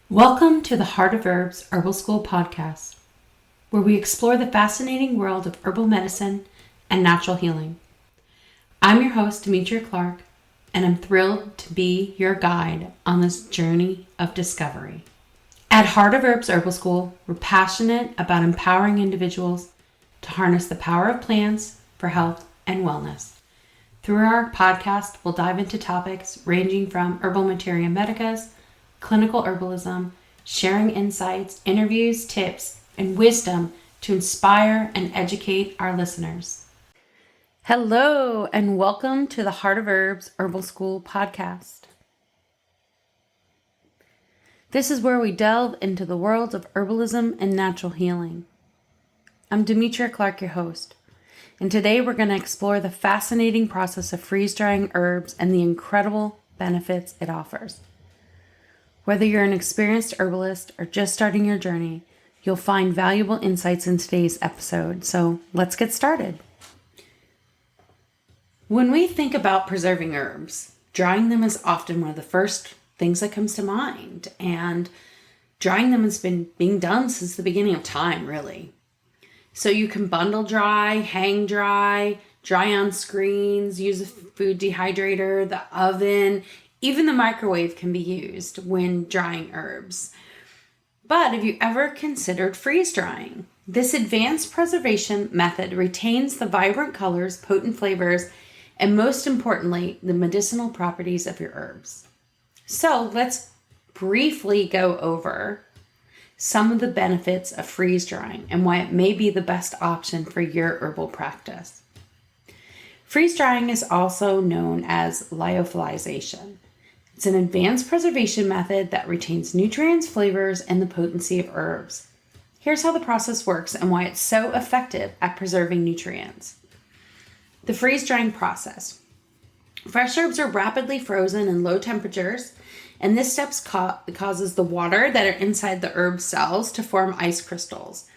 Welcome to the Heart of Herbs Herbal School podcast, where we explore the fascinating world of herbal medicine and natural healing. I'm your host, Demetria Clark, and I'm thrilled to be your guide on this journey of discovery. At Heart of Herbs Herbal School, we're passionate about empowering individuals to harness the power of plants for health and wellness. Through our podcast, we'll dive into topics ranging from herbal materia medicas, clinical herbalism, sharing insights, interviews, tips, and wisdom to inspire and educate our listeners. Hello, and welcome to the Heart of Herbs Herbal School podcast. This is where we delve into the world of herbalism and natural healing. I'm Demetria Clark, your host, and today we're going to explore the fascinating process of freeze-drying herbs and the incredible benefits it offers. Whether you're an experienced herbalist or just starting your journey, you'll find valuable insights in today's episode. So let's get started. When we think about preserving herbs, drying them is often one of the first things that comes to mind. And drying them has been being done since the beginning of time, really. So you can bundle dry, hang dry, dry on screens, use a food dehydrator, the oven. Even the microwave can be used when drying herbs. But have you ever considered freeze drying? This advanced preservation method retains the vibrant colors, potent flavors, and most importantly, the medicinal properties of your herbs. So let's briefly go over some of the benefits of freeze drying and why it may be the best option for your herbal practice. Freeze drying is also known as lyophilization. It's an advanced preservation method that retains nutrients, flavors, and the potency of herbs. Here's how the process works and why it's so effective at preserving nutrients. The freeze-drying process. Fresh herbs are rapidly frozen in low temperatures, and this step causes the water that are inside the herb cells to form ice crystals.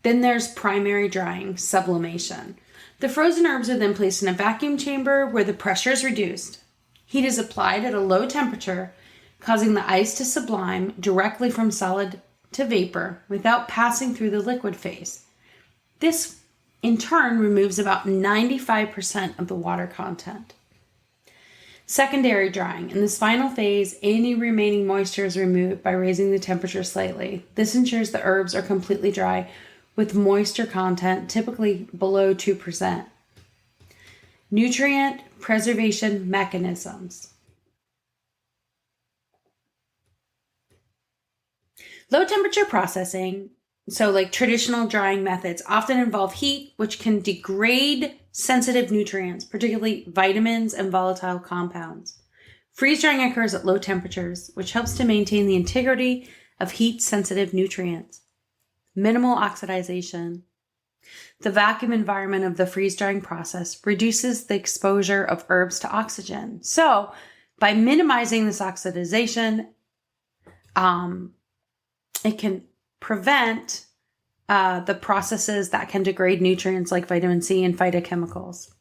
Then there's primary drying, sublimation. The frozen herbs are then placed in a vacuum chamber where the pressure is reduced. Heat is applied at a low temperature, causing the ice to sublime directly from solid to vapor without passing through the liquid phase. This, in turn, removes about 95% of the water content. Secondary drying. In this final phase, any remaining moisture is removed by raising the temperature slightly. This ensures the herbs are completely dry, with moisture content typically below 2%. Nutrient preservation mechanisms. Low temperature processing, so like traditional drying methods, often involve heat, which can degrade sensitive nutrients, particularly vitamins and volatile compounds. Freeze drying occurs at low temperatures, which helps to maintain the integrity of heat-sensitive nutrients. Minimal oxidation. The vacuum environment of the freeze-drying process reduces the exposure of herbs to oxygen. So, by minimizing this oxidation, it can prevent the processes that can degrade nutrients like vitamin C and phytochemicals.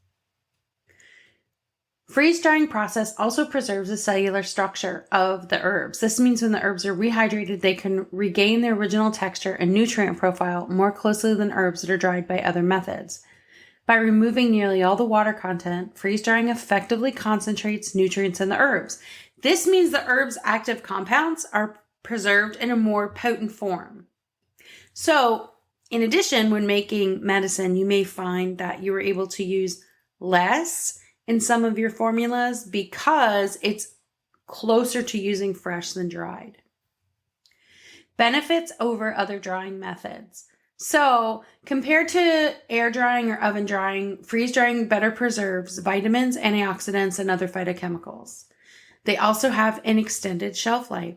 Freeze-drying process also preserves the cellular structure of the herbs. This means when the herbs are rehydrated, they can regain their original texture and nutrient profile more closely than herbs that are dried by other methods. By removing nearly all the water content, freeze-drying effectively concentrates nutrients in the herbs. This means the herbs' active compounds are preserved in a more potent form. So, in addition, when making medicine, you may find that you were able to use less in some of your formulas because it's closer to using fresh than dried. Benefits over other drying methods. So, compared to air drying or oven drying, freeze drying better preserves vitamins, antioxidants, and other phytochemicals. They also have an extended shelf life.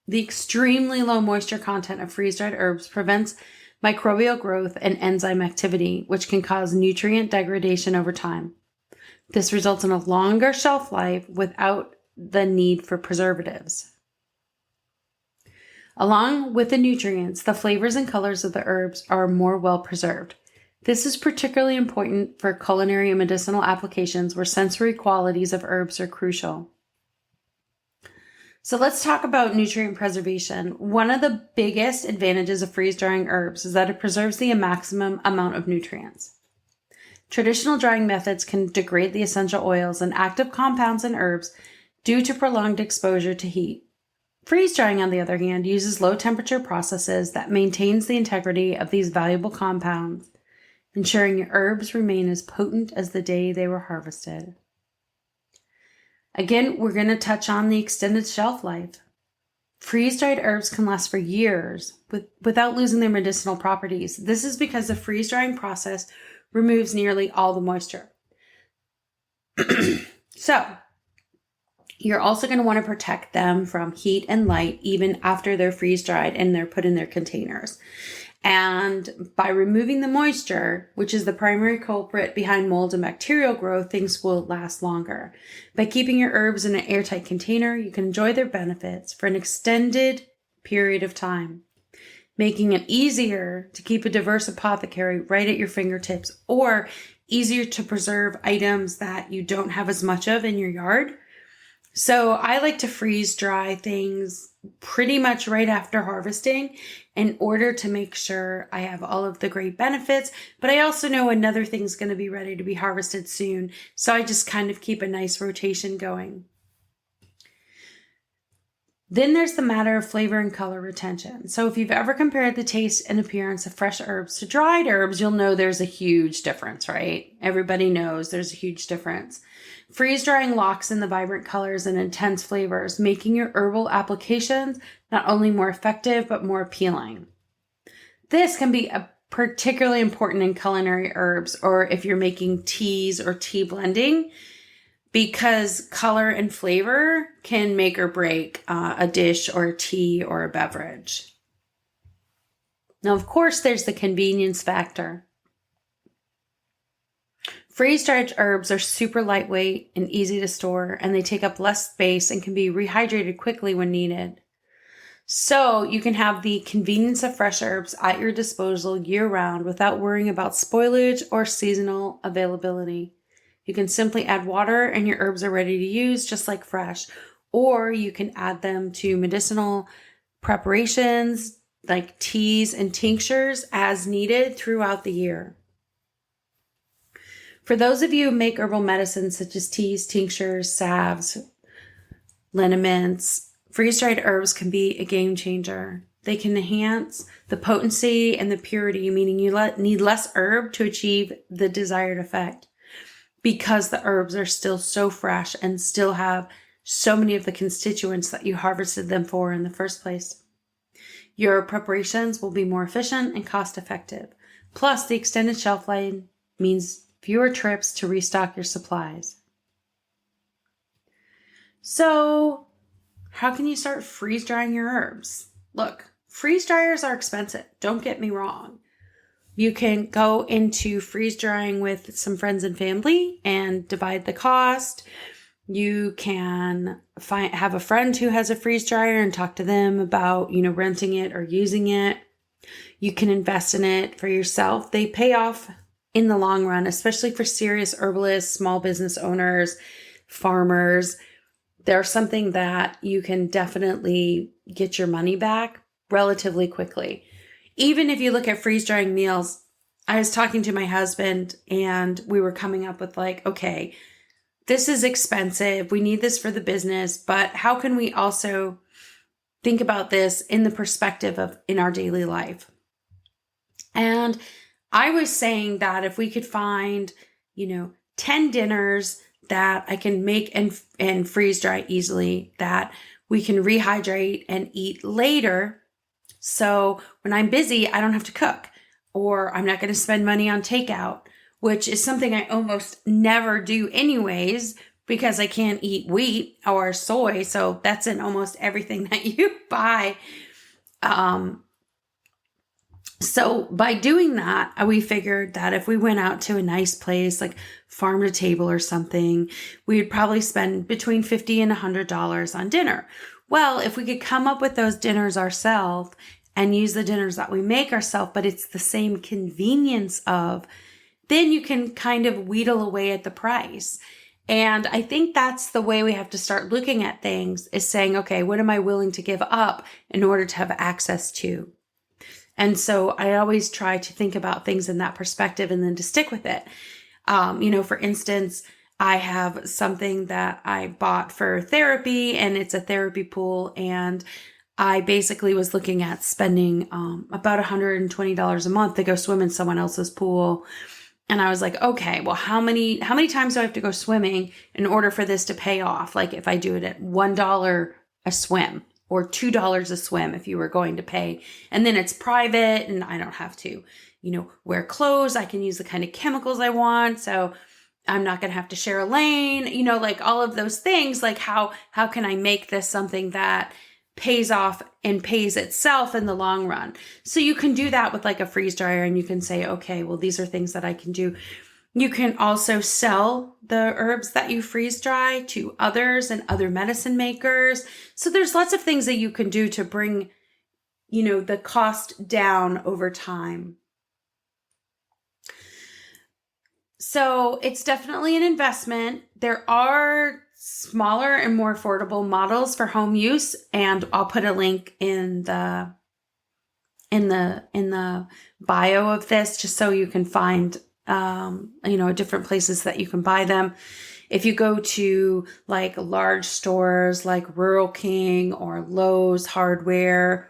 The extremely low moisture content of freeze-dried herbs prevents microbial growth and enzyme activity, which can cause nutrient degradation over time. This results in a longer shelf life without the need for preservatives. Along with the nutrients, the flavors and colors of the herbs are more well preserved. This is particularly important for culinary and medicinal applications where sensory qualities of herbs are crucial. So let's talk about nutrient preservation. One of the biggest advantages of freeze drying herbs is that it preserves the maximum amount of nutrients. Traditional drying methods can degrade the essential oils and active compounds in herbs due to prolonged exposure to heat. Freeze drying, on the other hand, uses low temperature processes that maintains the integrity of these valuable compounds, ensuring your herbs remain as potent as the day they were harvested. Again, we're going to touch on the extended shelf life. Freeze-dried herbs can last for years without losing their medicinal properties. This is because the freeze-drying process removes nearly all the moisture. So, you're also going to want to protect them from heat and light even after they're freeze-dried and they're put in their containers. And by removing the moisture, which is the primary culprit behind mold and bacterial growth, things will last longer. By keeping your herbs in an airtight container, you can enjoy their benefits for an extended period of time, making it easier to keep a diverse apothecary right at your fingertips, or easier to preserve items that you don't have as much of in your yard. So I like to freeze dry things pretty much right after harvesting in order to make sure I have all of the great benefits, but I also know another thing's going to be ready to be harvested soon. So I just kind of keep a nice rotation going. Then there's the matter of flavor and color retention. So if you've ever compared the taste and appearance of fresh herbs to dried herbs, you'll know there's a huge difference, right? Everybody knows there's a huge difference. Freeze drying locks in the vibrant colors and intense flavors, making your herbal applications not only more effective, but more appealing. This can be particularly important in culinary herbs, or if you're making teas or tea blending, because color and flavor can make or break a dish or a tea or a beverage. Now, of course, there's the convenience factor. Freeze-dried herbs are super lightweight and easy to store, and they take up less space and can be rehydrated quickly when needed. So you can have the convenience of fresh herbs at your disposal year-round without worrying about spoilage or seasonal availability. You can simply add water and your herbs are ready to use just like fresh, or you can add them to medicinal preparations like teas and tinctures as needed throughout the year. For those of you who make herbal medicines such as teas, tinctures, salves, liniments, freeze-dried herbs can be a game changer. They can enhance the potency and the purity, meaning you need less herb to achieve the desired effect, because the herbs are still so fresh and still have so many of the constituents that you harvested them for in the first place. Your preparations will be more efficient and cost effective. Plus, the extended shelf life means fewer trips to restock your supplies. So, how can you start freeze drying your herbs? Look, freeze dryers are expensive. Don't get me wrong. You can go into freeze drying with some friends and family and divide the cost. You can have a friend who has a freeze dryer and talk to them about, renting it or using it. You can invest in it for yourself. They pay off in the long run, especially for serious herbalists, small business owners, farmers. They're something that you can definitely get your money back relatively quickly. Even if you look at freeze drying meals, I was talking to my husband and we were coming up with okay, this is expensive. We need this for the business, but how can we also think about this in the perspective of in our daily life? And I was saying that if we could find, 10 dinners that I can make and freeze dry easily, that we can rehydrate and eat later. So when I'm busy, I don't have to cook, or I'm not going to spend money on takeout, which is something I almost never do anyways, because I can't eat wheat or soy. So that's in almost everything that you buy. So by doing that, we figured that if we went out to a nice place like farm to table or something, we would probably spend between $50 and $100 on dinner. Well, if we could come up with those dinners ourselves and use the dinners that we make ourselves, but it's the same convenience of, then you can kind of wheedle away at the price. And I think that's the way we have to start looking at things, is saying, okay, what am I willing to give up in order to have access to? And so I always try to think about things in that perspective and then to stick with it. For instance, I have something that I bought for therapy, and it's a therapy pool. And I basically was looking at spending about $120 a month to go swim in someone else's pool. And I was like, okay, well, how many times do I have to go swimming in order for this to pay off? Like if I do it at $1 a swim or $2 a swim, if you were going to pay, and then it's private and I don't have to, wear clothes. I can use the kind of chemicals I want. So I'm not going to have to share a lane, like all of those things. Like how can I make this something that pays off and pays itself in the long run? So you can do that with like a freeze dryer, and you can say, okay, well, these are things that I can do. You can also sell the herbs that you freeze dry to others and other medicine makers. So there's lots of things that you can do to bring, the cost down over time. So it's definitely an investment. There are smaller and more affordable models for home use, and I'll put a link in the bio of this, just so you can find different places that you can buy them. If you go to like large stores like Rural King or Lowe's Hardware,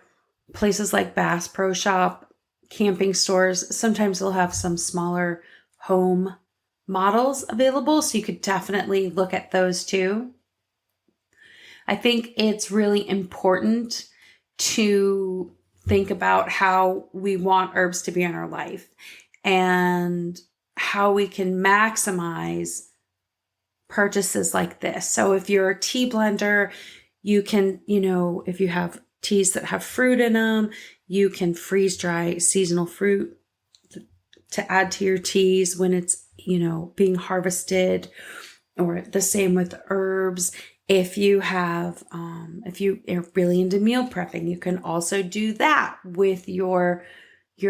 places like Bass Pro Shop, camping stores, sometimes they'll have some smaller home models available. So you could definitely look at those too. I think it's really important to think about how we want herbs to be in our life and how we can maximize purchases like this. So if you're a tea blender, you can, if you have teas that have fruit in them, you can freeze dry seasonal fruit to add to your teas when it's, being harvested, or the same with herbs. If you have, if you are really into meal prepping, you can also do that with your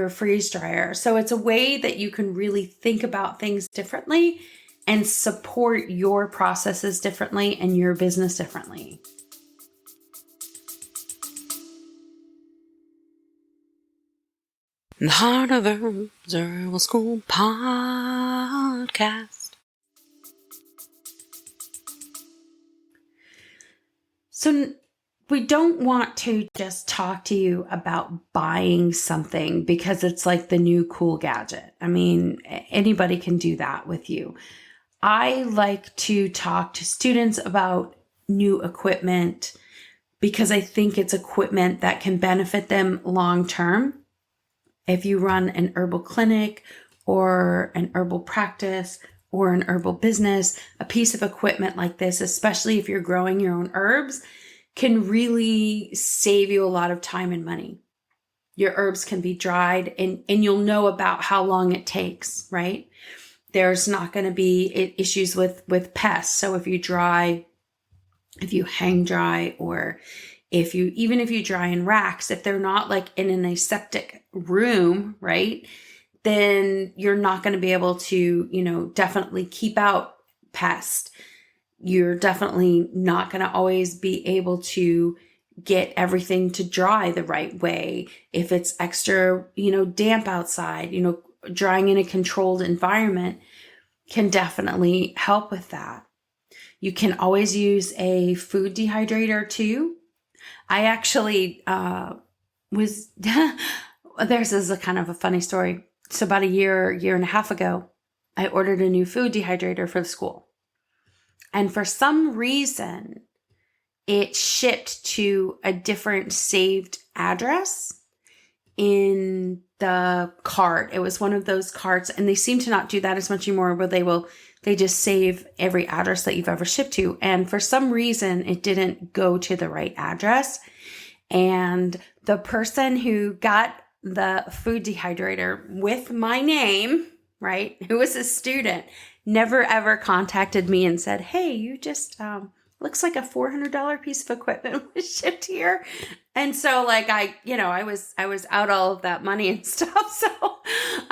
freeze dryer. So it's a way that you can really think about things differently and support your processes differently and your business differently. The Heart of Herbs Herbal School Podcast. So we don't want to just talk to you about buying something because it's like the new cool gadget. I mean, anybody can do that with you. I like to talk to students about new equipment because I think it's equipment that can benefit them long term. If you run an herbal clinic or an herbal practice or an herbal business, a piece of equipment like this, especially if you're growing your own herbs, can really save you a lot of time and money. Your herbs can be dried and you'll know about how long it takes, right? There's not going to be issues with pests. So if you hang dry, or if you dry in racks, if they're not like in an aseptic room, right, then you're not going to be able to, definitely keep out pests. You're definitely not going to always be able to get everything to dry the right way. If it's extra, damp outside, drying in a controlled environment can definitely help with that. You can always use a food dehydrator too. I actually there's is a kind of a funny story. So about a year and a half ago, I ordered a new food dehydrator for the school. And for some reason, it shipped to a different saved address in the cart. It was one of those carts, and they seem to not do that as much anymore, where they just save every address that you've ever shipped to. And for some reason, it didn't go to the right address. And the person who got the food dehydrator with my name, right, who was a student, never ever contacted me and said, hey, you just, looks like a $400 piece of equipment was shipped here. And so like I was out all of that money and stuff. So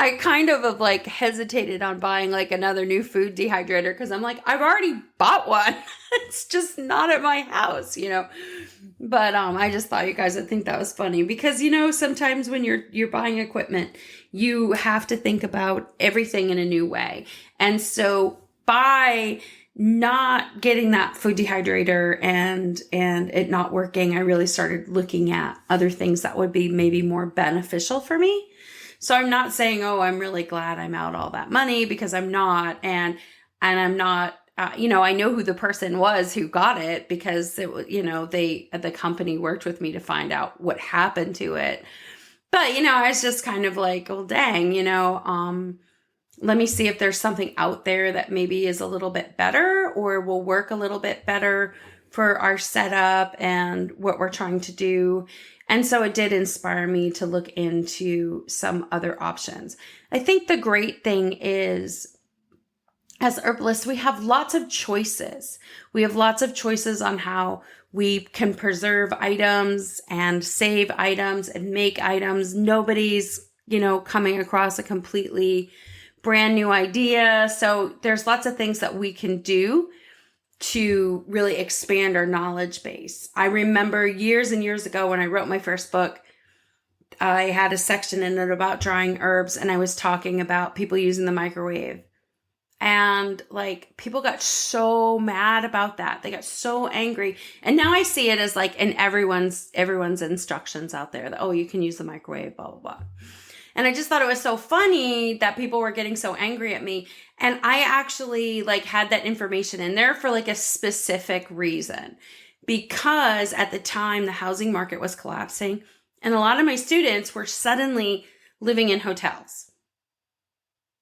I kind of have like hesitated on buying like another new food dehydrator because I'm like, I've already bought one. It's just not at my house, But I just thought you guys would think that was funny because sometimes when you're buying equipment, you have to think about everything in a new way. And so by not getting that food dehydrator and it not working, I really started looking at other things that would be maybe more beneficial for me. So I'm not saying, oh, I'm really glad I'm out all that money, because I'm not. And I'm not, I know who the person was who got it, because it was, the company worked with me to find out what happened to it. But, I was just kind of like, well, dang, let me see if there's something out there that maybe is a little bit better or will work a little bit better for our setup and what we're trying to do. And so it did inspire me to look into some other options. I think the great thing is, as herbalists, we have lots of choices. We have lots of choices on how we can preserve items and save items and make items. Nobody's, coming across a completely brand new idea. So there's lots of things that we can do to really expand our knowledge base. I remember years and years ago when I wrote my first book, I had a section in it about drying herbs, and I was talking about people using the microwave. And like, people got so mad about that. They got so angry. And now I see it as like in everyone's instructions out there that, oh, you can use the microwave, blah, blah, blah. And I just thought it was so funny that people were getting so angry at me. And I actually like had that information in there for like a specific reason, because at the time the housing market was collapsing and a lot of my students were suddenly living in hotels.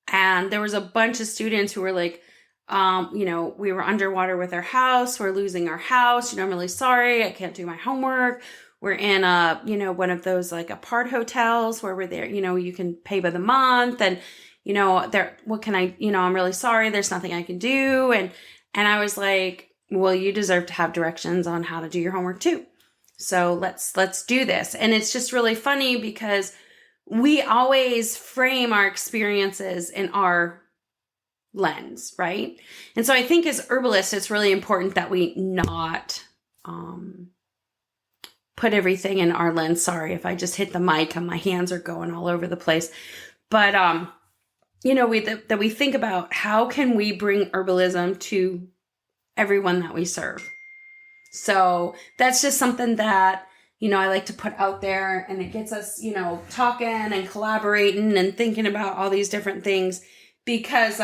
And there was a bunch of students who were like, we were underwater with our house. We're losing our house. I'm really sorry. I can't do my homework. We're in one of those like apart hotels where we're there, you can pay by the month, and, what can I, I'm really sorry. There's nothing I can do. And I was like, well, you deserve to have directions on how to do your homework too. So let's do this. And it's just really funny because we always frame our experiences in our lens, right? And so I think as herbalists, it's really important that we not, put everything in our lens. Sorry if I just hit the mic and my hands are going all over the place. But, that we think about how can we bring herbalism to everyone that we serve. So that's just something that, I like to put out there, and it gets us, talking and collaborating and thinking about all these different things, because,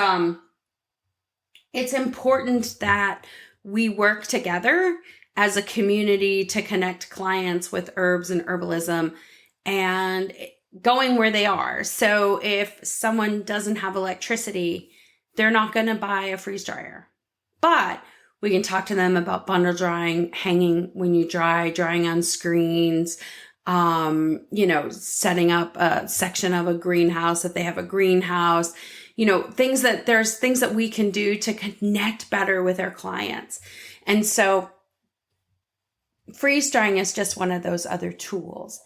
it's important that we work together as a community to connect clients with herbs and herbalism and going where they are. So if someone doesn't have electricity, they're not going to buy a freeze dryer. But we can talk to them about bundle drying, hanging when you drying on screens, setting up a section of a greenhouse if they have a greenhouse, there's things that we can do to connect better with our clients. And so freeze drying is just one of those other tools.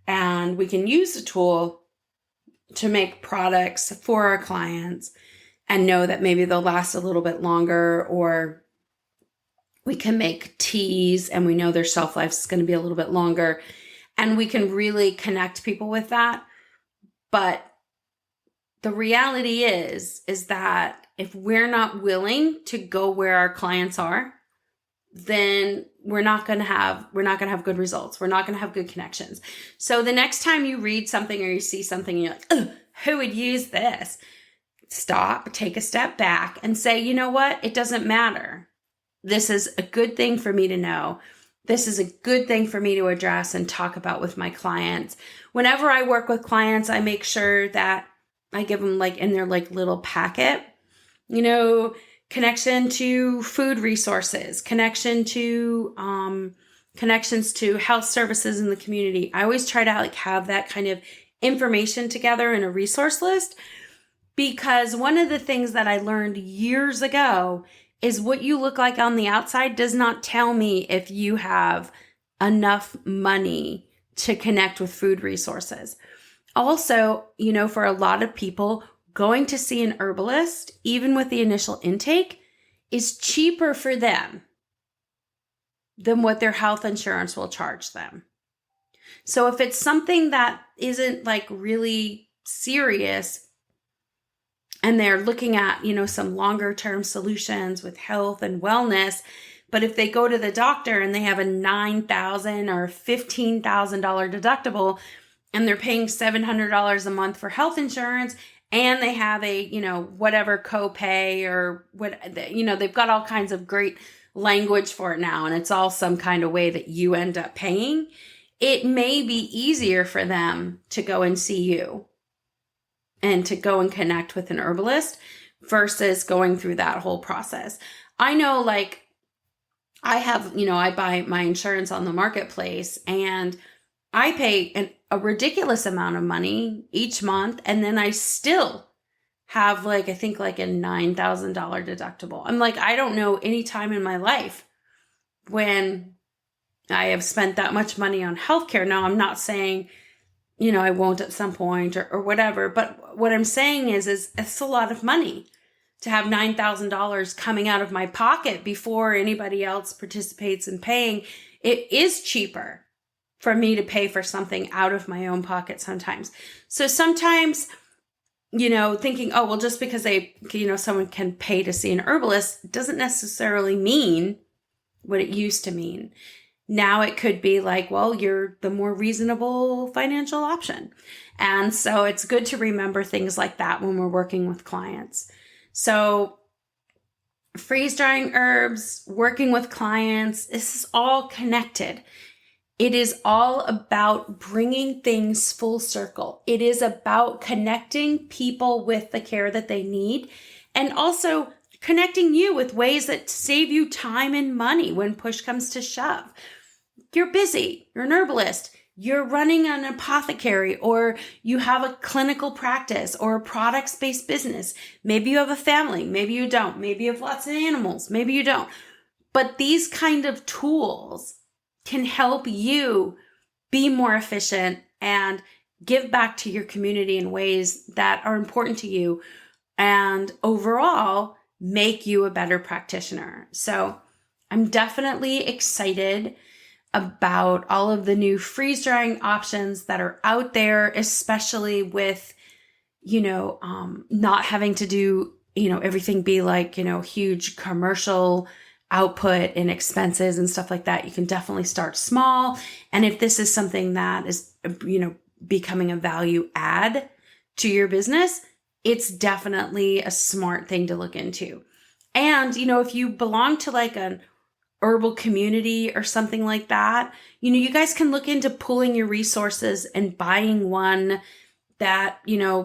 And we can use the tool to make products for our clients and know that maybe they'll last a little bit longer, or we can make teas and we know their shelf life is going to be a little bit longer, and we can really connect people with that. But the reality is that if we're not willing to go where our clients are, then we're not going to have good results. We're not going to have good connections. So the next time you read something or you see something and you're like, ugh, who would use this? Stop, take a step back and say, you know what? It doesn't matter. This is a good thing for me to know. This is a good thing for me to address and talk about with my clients. Whenever I work with clients, I make sure that I give them like in their like little packet, connection to food resources, connections to health services in the community. I always try to like have that kind of information together in a resource list, because one of the things that I learned years ago is what you look like on the outside does not tell me if you have enough money to connect with food resources. Also, for a lot of people, going to see an herbalist, even with the initial intake, is cheaper for them than what their health insurance will charge them. So if it's something that isn't like really serious and they're looking at, some longer term solutions with health and wellness, but if they go to the doctor and they have a $9,000 or $15,000 deductible and they're paying $700 a month for health insurance and they have a, whatever copay or what, they've got all kinds of great language for it now, and it's all some kind of way that you end up paying, it may be easier for them to go and see you and to go and connect with an herbalist versus going through that whole process. I know, like, I have, I buy my insurance on the marketplace and I pay a ridiculous amount of money each month, and then I still have I think a $9,000 deductible. I'm like, I don't know any time in my life when I have spent that much money on healthcare. Now, I'm not saying, I won't at some point or whatever, but what I'm saying is it's a lot of money to have $9,000 coming out of my pocket before anybody else participates in paying. It is cheaper for me to pay for something out of my own pocket sometimes. So sometimes, thinking, oh, well, just because someone can pay to see an herbalist doesn't necessarily mean what it used to mean. Now it could be like, well, you're the more reasonable financial option. And so it's good to remember things like that when we're working with clients. So freeze drying herbs, working with clients, this is all connected. It is all about bringing things full circle. It is about connecting people with the care that they need, and also connecting you with ways that save you time and money when push comes to shove. You're busy, you're an herbalist, you're running an apothecary, or you have a clinical practice or a products-based business. Maybe you have a family, maybe you don't. Maybe you have lots of animals, maybe you don't. But these kind of tools can help you be more efficient and give back to your community in ways that are important to you, and overall make you a better practitioner. So I'm definitely excited about all of the new freeze drying options that are out there, especially with, not having to do, everything be like, huge commercial output and expenses and stuff like that. You can definitely start small. And if this is something that is, becoming a value add to your business, it's definitely a smart thing to look into. And, if you belong to like an herbal community or something like that, you guys can look into pooling your resources and buying one that,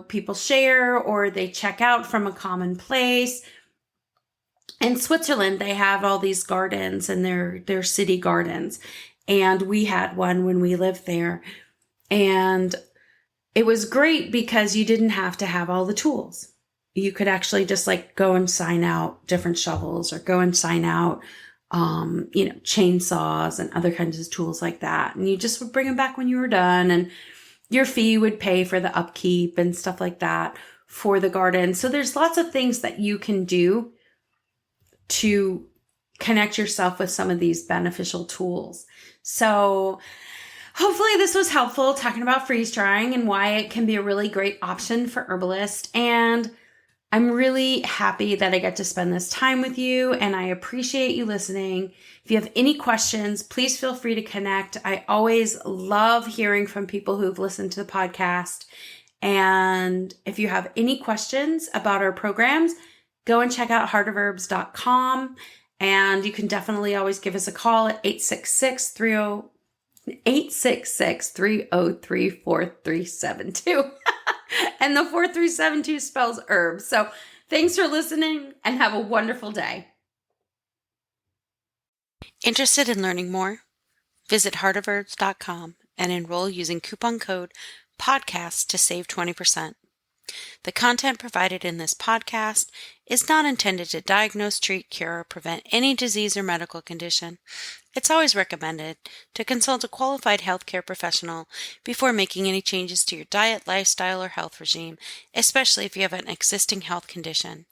people share or they check out from a common place. In Switzerland, they have all these gardens and they're city gardens. And we had one when we lived there. And it was great because you didn't have to have all the tools. You could actually just go and sign out different shovels or go and sign out, chainsaws and other kinds of tools like that. And you just would bring them back when you were done, and your fee would pay for the upkeep and stuff like that for the garden. So there's lots of things that you can do to connect yourself with some of these beneficial tools. So hopefully this was helpful, talking about freeze drying and why it can be a really great option for herbalists. And I'm really happy that I get to spend this time with you, and I appreciate you listening. If you have any questions, please feel free to connect. I always love hearing from people who've listened to the podcast. And if you have any questions about our programs, go and check out heartofherbs.com. And you can definitely always give us a call at 866-303-4372. And the 4372 spells herbs. So thanks for listening and have a wonderful day. Interested in learning more? Visit heartofherbs.com and enroll using coupon code podcast to save 20%. The content provided in this podcast is not intended to diagnose, treat, cure, or prevent any disease or medical condition. It's always recommended to consult a qualified healthcare professional before making any changes to your diet, lifestyle, or health regime, especially if you have an existing health condition.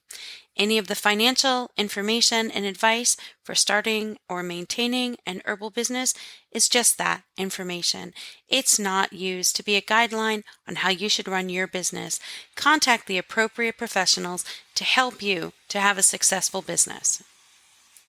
Any of the financial information and advice for starting or maintaining an herbal business is just that, information. It's not used to be a guideline on how you should run your business. Contact the appropriate professionals to help you to have a successful business.